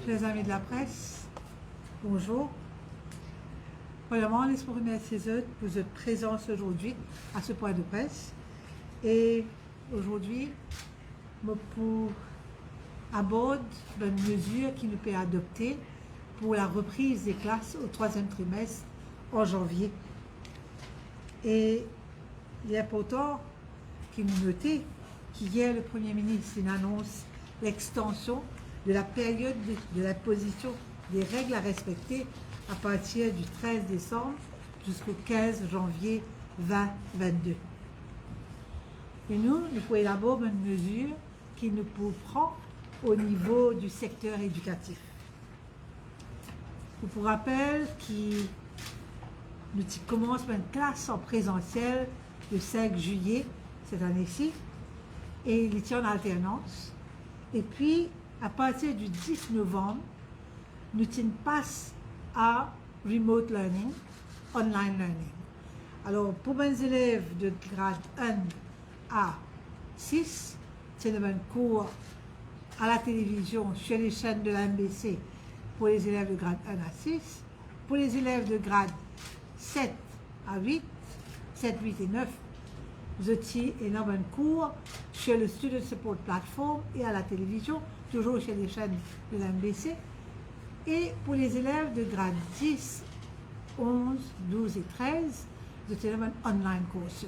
Chers amis de la presse, bonjour. Premièrement, laisse-moi remercier pour votre présence aujourd'hui à ce point de presse. Et aujourd'hui, pour aborder une mesure qui nous peut adopter pour la reprise des classes au troisième trimestre en janvier. Et il est important qu'il nous note qu'hier, le Premier ministre annonce l'extension de la période de l'imposition des règles à respecter à partir du 13 décembre jusqu'au 15 janvier 2022. Et nous pouvons élaborer une mesure qui nous prend au niveau du secteur éducatif. Pour rappel, nous commençons une classe en présentiel le 5 juillet cette année-ci et il est en alternance. Et puis, à partir du 10 novembre, nous passons à remote learning, online learning. Alors, pour mes élèves de grade 1 à 6, c'est un cours à la télévision sur les chaînes de la MBC pour les élèves de grade 1 à 6. Pour les élèves de grade 7 à 8, 7, 8 et 9, vous étiez un cours sur le Student Support Platform et à la télévision, toujours chez les chaînes de la MBC. Et pour les élèves de grade 10, 11, 12 et 13, vous étiez online courses.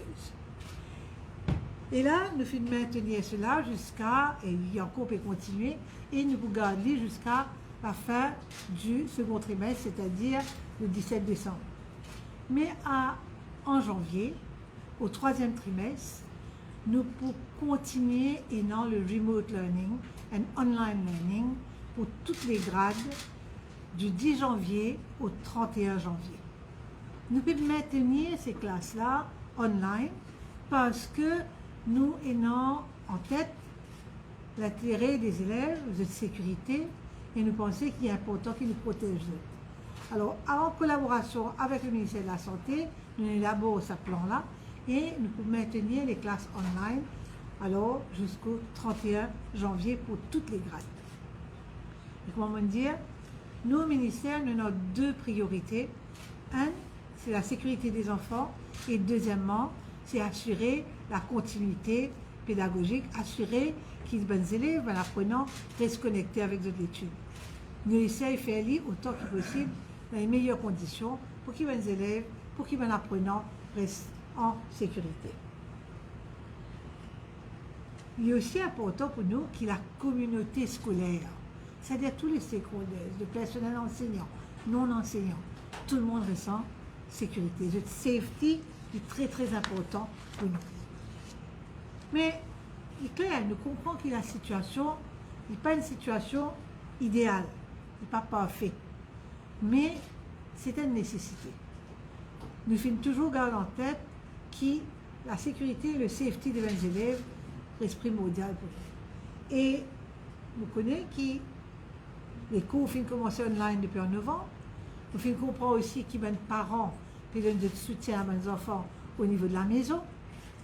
Et là, nous faisons maintenir cela jusqu'à, et il y a encore peut continuer, et nous pouvons garder jusqu'à la fin du second trimestre, c'est-à-dire le 17 décembre. Mais en janvier, au troisième trimestre, nous pouvons continuer et non le remote learning and online learning pour toutes les grades du 10 janvier au 31 janvier. Nous pouvons maintenir ces classes-là online parce que nous ayons en tête l'intérêt des élèves de sécurité et nous pensons qu'il est important qu'ils nous protègent. Alors, en collaboration avec le ministère de la Santé, nous élaborons ce plan-là et nous pouvons maintenir les classes online alors jusqu'au 31 janvier pour toutes les grades. Et comment dire, nous, au ministère, nous avons deux priorités. Un, c'est la sécurité des enfants et deuxièmement, c'est assurer la continuité pédagogique, assurer qu'ils soient bons élèves en apprenant à se connecter avec d'autres études. Nous essayons de faire autant que possible dans les meilleures conditions pour qu'ils bons élèves, pour qu'ils bons apprenants restent en sécurité. Il est aussi important pour nous que la communauté scolaire, c'est-à-dire tous les stakeholders, le personnel enseignant, non enseignant, tout le monde ressent sécurité. Le safety est très très important pour nous. Mais il est clair, nous comprenons que la situation n'est pas une situation idéale, n'est pas parfaite, mais c'est une nécessité. Nous devons toujours garder en tête que la sécurité et le safety de nos élèves reste primordial pour nous. Et nous connaissons que les cours ont commencé online depuis en novembre. Nous comprenons aussi que les parents peuvent donner de soutien à nos enfants au niveau de la maison.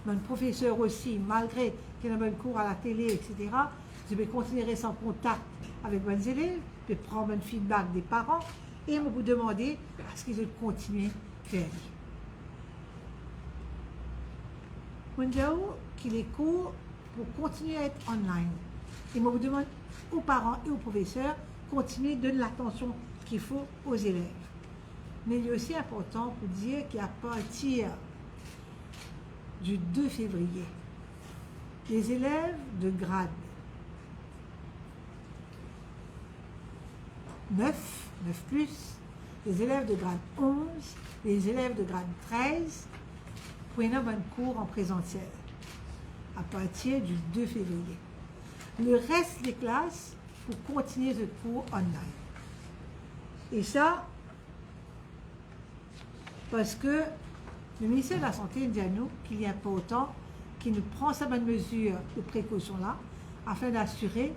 Les professeurs aussi, malgré qu'il y ait un cours à la télé, etc., je vais continuer à rester en contact avec mes élèves, je vais prendre un feedback des parents et vous demander à ce qu'ils continuent à faire. Je dis que les cours pour continuer à être online. Et je vous demande aux parents et aux professeurs de continuer de donner l'attention qu'il faut aux élèves. Mais il est aussi important pour dire qu'à partir du 2 février, les élèves de grade 9, 9+, les élèves de grade 11, les élèves de grade 13 prennent un cours en présentiel à partir du 2 février. Le reste des classes pour continuer ce cours online. Et ça, parce que le ministère de la Santé dit à nous qu'il est important qu'il nous prenne cette mesure de précaution-là afin d'assurer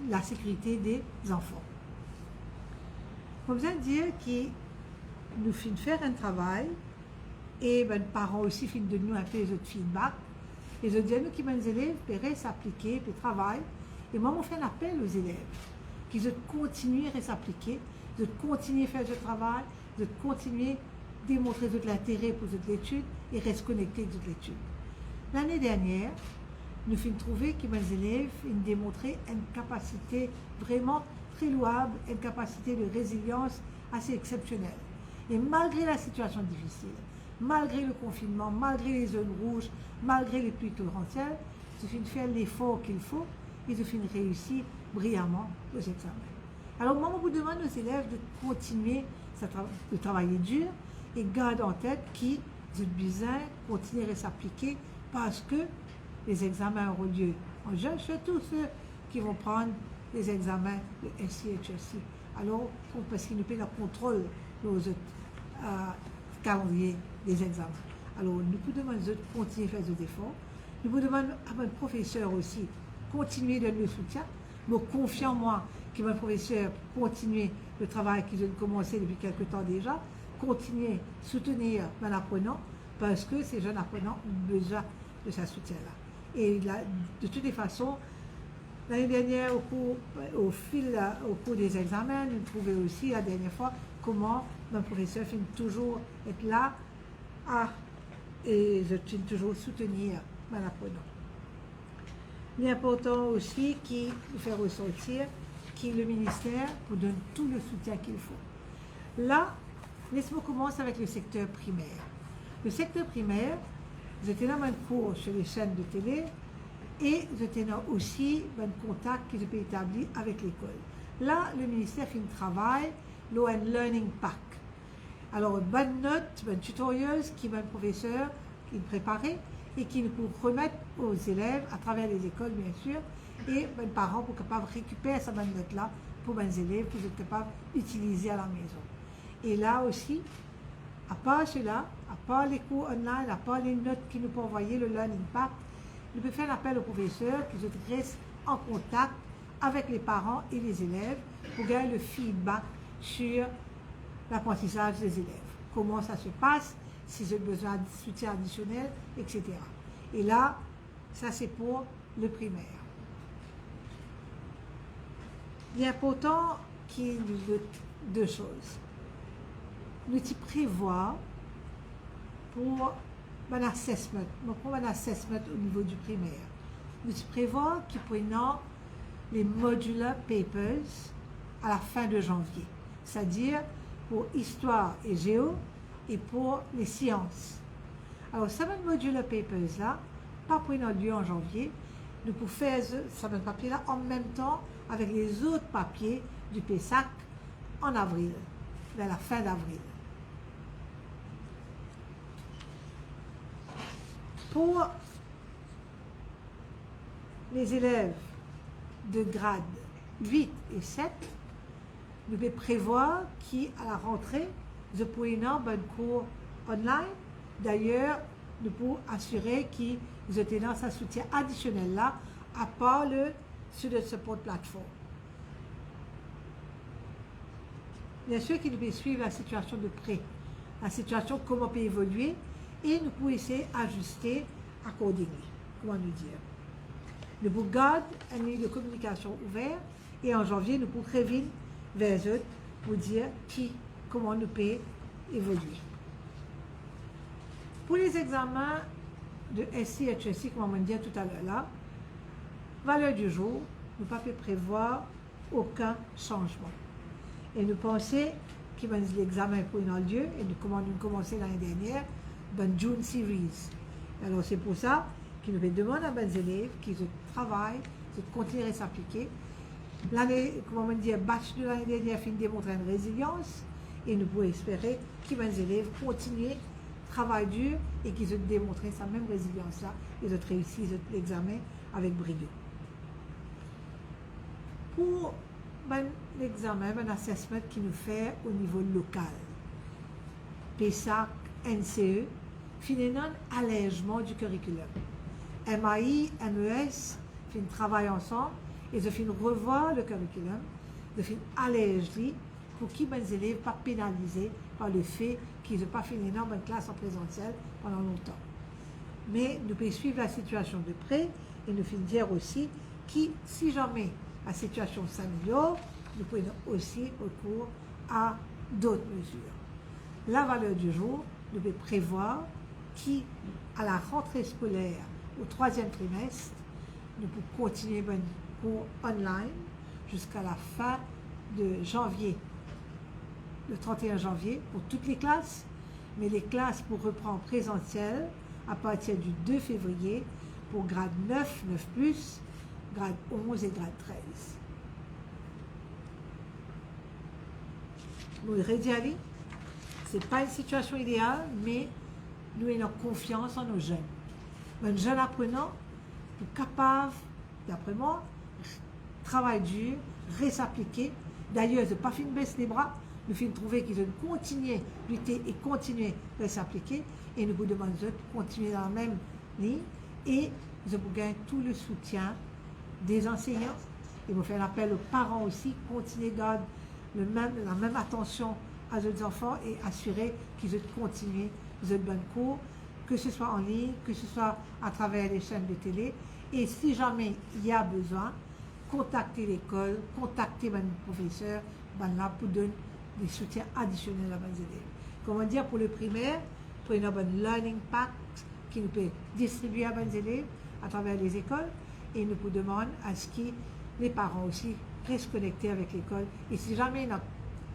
la sécurité des enfants. On besoin de dire que nous finissons faire un travail et les parents aussi finissent de nous un peu les autres feedback. Les autres disent nous qui les élèves pourraient s'appliquer, puis travailler. Et moi, on fait un appel aux élèves qu'ils ont continué à s'appliquer, de continuer à faire ce travail, de continuer à démontrer de l'intérêt pour l'étude et rester connectés avec l'étude. L'année dernière, nous avons trouvé que mes élèves ont démontré une capacité vraiment très louable, une capacité de résilience assez exceptionnelle. Et malgré la situation difficile, malgré le confinement, malgré les zones rouges, malgré les pluies torrentielles, ils ont fait l'effort qu'il faut, ils ont réussi brillamment aux examens. Alors, moi, on vous demande aux élèves de continuer de travailler dur et garder en tête qu'ils ont besoin de continuer à s'appliquer parce que les examens auront lieu en juin, surtout ceux qui vont prendre les examens de SCHSC. Alors, parce qu'ils nous paient le contrôle de nos calendrier des examens. Alors, nous vous demandons de continuer à faire des efforts. Nous vous demandons à votre professeur aussi continuer de donner le soutien. Me confiant moi que mon professeur continue le travail qu'ils ont commencé depuis quelque temps déjà, continuer à soutenir mon apprenant parce que ces jeunes apprenants ont besoin de ce soutien-là. Et là, de toutes les façons, l'année dernière, au cours des examens, nous trouvons aussi la dernière fois comment mon professeur finit toujours être là et je tiens toujours soutenir mon apprenant. Il est important aussi de faire ressortir que le ministère vous donne tout le soutien qu'il faut. Là, laisse-moi commencer avec le secteur primaire. Le secteur primaire, j'étais là dans cours sur les chaînes de télé et j'étais là aussi dans le contact que je peux établir avec l'école. Là, le ministère fait un travail, l'ON Learning Pack. Alors, bonne note, bonne tutoriels qui mon professeur qui préparait et qui nous peut remettre aux élèves à travers les écoles, bien sûr, et les parents pour capables de récupérer cette bonne note-là pour les élèves pour être capables d'utiliser à la maison. Et là aussi, à part cela, à part les cours online, à part les notes qui nous peuvent envoyer, le Learning Pack, nous pouvons faire un appel aux professeurs qui restent en contact avec les parents et les élèves pour gagner le feedback sur l'apprentissage des élèves. Comment ça se passe, s'ils ont besoin de soutien additionnel, etc. Et là, ça c'est pour le primaire. Il est important qu'il y ait deux choses. Nous y prévoit pour un assessment, au niveau du primaire. Nous y prévoit qu'il prennent les modular papers à la fin de janvier, c'est-à-dire pour histoire et géo et pour les sciences. Alors, ces modular papers là, pas prenant lieu en janvier, nous pouvons faire ces papiers là en même temps avec les autres papiers du PESAC en avril, vers la fin d'avril. Pour les élèves de grade 8 et 7, nous devons prévoir qu'à la rentrée, nous pourrions un cours online. D'ailleurs, nous pouvons assurer qu'ils aient dans ce soutien additionnel là, à part le Student Support Platform. Bien sûr qu'ils devaient suivre la situation de près, la situation, comment peut évoluer, et nous pouvons essayer d'ajuster accordingly, comment nous dire. Nous pouvons garder un ligne de communication ouvert et en janvier, nous pouvons revenir vers eux pour dire comment nous pouvons évoluer. Pour les examens de SCHSC, comme on m'a dit tout à l'heure là, valeur du jour, nous ne pouvons pas prévoir aucun changement. Et nous pensons que l'examen pour un lieu, et nous commencé l'année dernière, dans June Series. Alors c'est pour ça que nous demandons à nos élèves qu'ils travaillent, qu'ils continuent à s'appliquer. L'année, comme on dit, batch de l'année dernière a démontré une résilience et nous pouvons espérer que nos élèves continuent, travaillent dur et qu'ils ont démontré cette même résilience-là. Ils ont réussi l'examen avec brio. Pour l'examen, l'assessment qui nous fait au niveau local, PESAC, NCE, finalement un allègement du curriculum. MAI, MES travaillent ensemble et ils finissent revoir le curriculum, ils finissent alléger pour que les élèves ne soient pas pénalisés par le fait qu'ils n'ont pas fini dans une classe en présentiel pendant longtemps. Mais nous pouvons suivre la situation de près et nous pouvons dire aussi que si jamais la situation s'améliore, nous prenons aussi recours à d'autres mesures. La valeur du jour, nous devons prévoir qu'à la rentrée scolaire, au 3e trimestre, nous pouvons continuer nos cours online jusqu'à la fin de janvier, le 31 janvier, pour toutes les classes, mais les classes pour reprendre présentiel à partir du 2 février pour grade 9, 9+, grade 11 et grade 13. Nous redisons, ce n'est pas une situation idéale, mais nous ayons confiance en nos jeunes. Un jeune apprenant est capable, d'après moi, travail dur, s'appliquer. D'ailleurs, de ne pas finir baisser les bras, nous finissons trouver qu'ils ont continué à lutter et continuer à s'appliquer. Et nous vous demandons de continuer dans la même ligne. Et nous avons gagné tout le soutien des enseignants. Et vous faire appel aux parents aussi, continuer à garder la même attention à leurs enfants et assurer qu'ils ont continué les bonnes cours, que ce soit en ligne, que ce soit à travers les chaînes de télé. Et si jamais il y a besoin, contactez l'école, contactez mon professeur, là pour donner des soutiens additionnels à vos élèves. Comment dire, pour le primaire, prenez un bon learning pack qui nous peut distribuer à vos élèves à travers les écoles et nous vous demandons à ce que les parents aussi restent connectés avec l'école et si jamais il y a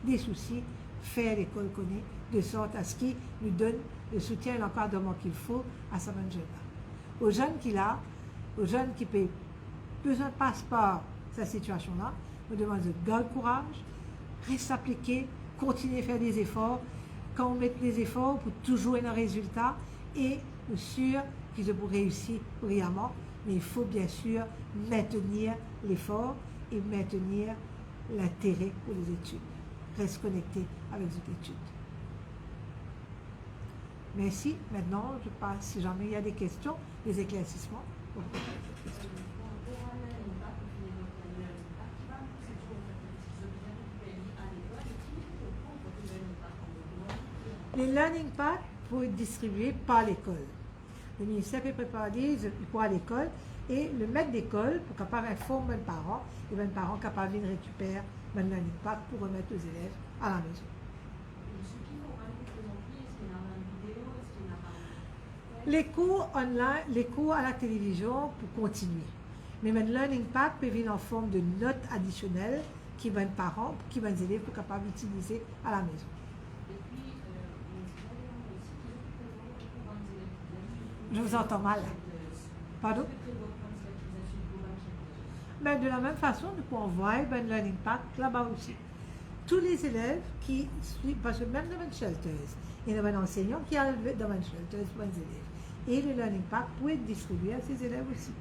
des soucis, faire l'école connaît de sorte à ce qu'il nous donne le soutien et l'encadrement qu'il faut à sa bonne jeune. Aux jeunes qu'il a, aux jeunes qui ont besoin de passeport cette situation-là, nous demandons de garder le courage, reste appliqué, continuer à faire des efforts. Quand on met les efforts pour toujours avoir un résultat et nous sûr qu'ils vont réussir brillamment, mais il faut bien sûr maintenir l'effort et maintenir l'intérêt pour les études. Reste connecté avec les études. Merci. Maintenant, je passe, si jamais il y a des questions, des éclaircissements. Les learning paths vont être distribués par l'école. Le ministère peut préparer pour à l'école et le maître d'école pour capable informer les parents et les parents capables de récupérer le learning path pour remettre aux élèves à la maison. Les cours online, les cours à la télévision pour continuer. Mais le learning path peut venir en forme de notes additionnelles qui vont être parents, qui vont être élèves pour capables d'utiliser à la maison. Je vous entends mal. Pardon? Ben, de la même façon, nous pouvons envoyer un learning pack là-bas aussi. Tous les élèves qui suivent, parce que même dans les shelters, il y a un enseignant qui a dans les shelters pour les élèves. Et le learning pack peut être distribué à ces élèves aussi.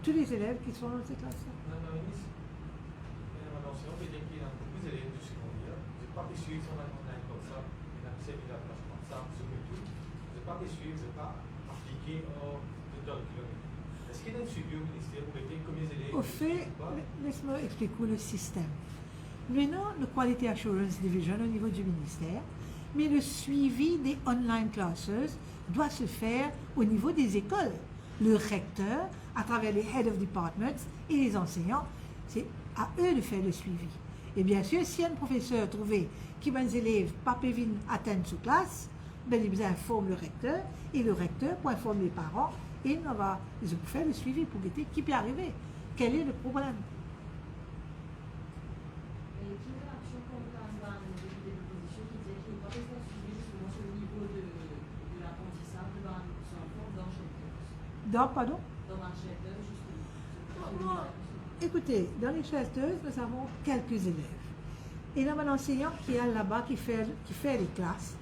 Tous les élèves qui sont dans ces classes-là. Est-ce qu'il y a un suivi au ministère pour aider comme les élèves? Au fait, laisse-moi expliquer le système. Maintenant, le Quality Assurance Division au niveau du ministère, mais le suivi des online classes doit se faire au niveau des écoles. Le recteur, à travers les Head of Departments et les enseignants, c'est à eux de faire le suivi. Et bien sûr, si un professeur trouvé qui va les élèves pas peuvent atteindre sous classe, ben, ils informent le recteur et le recteur pour informer les parents et ils vont faire le suivi pour guetter qui peut arriver. Quel est le problème? Pardon? Écoutez, dans les shelters, nous avons quelques élèves. Et il y a un enseignant qui est là-bas, qui fait les classes.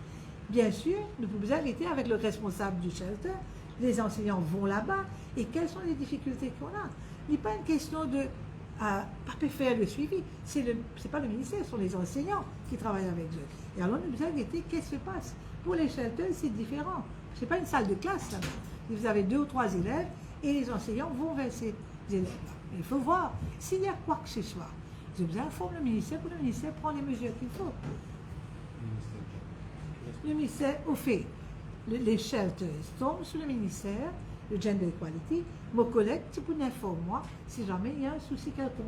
Bien sûr, nous pouvons arrêter avec le responsable du shelter. Les enseignants vont là-bas. Et quelles sont les difficultés qu'on a? Il n'est pas une question de pas faire le suivi. Ce n'est pas le ministère, ce sont les enseignants qui travaillent avec eux. Et alors, nous devons arrêter qu'est-ce qui se passe. Pour les shelters, c'est différent. Ce n'est pas une salle de classe là-bas. Vous avez 2 ou 3 élèves et les enseignants vont vers ces élèves-là. Il faut voir s'il y a quoi que ce soit. Je vous informe le ministère pour le ministère prend les mesures qu'il faut. Le ministère, au fait, les shelters tombent sous le ministère, le Gender Equality. Mon collègue, tu peux m'informer moi si jamais il y a un souci quelconque.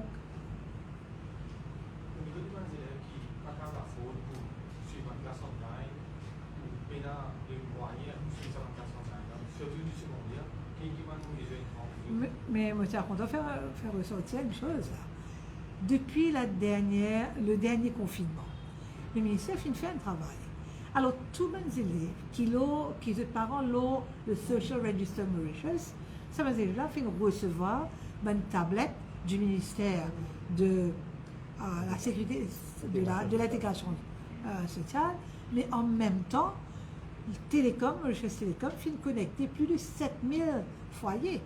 là, les moyens, sur certaines classes, surtout du secondaire, qui va nous les jeunes. Mais moi, on doit faire ressortir une chose là. Depuis le dernier confinement, le ministère fait un travail. Alors, tous les élèves qui les parents ont le Social Register Mauritius, ça va déjà fait recevoir une tablette du ministère de la sécurité, de l'intégration sociale, mais en même temps, Télécom, Mauritius Télécom, fait connecter plus de 7000 foyers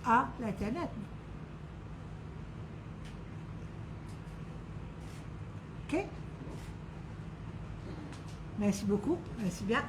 à l'Internet. OK? Merci beaucoup. Merci bien.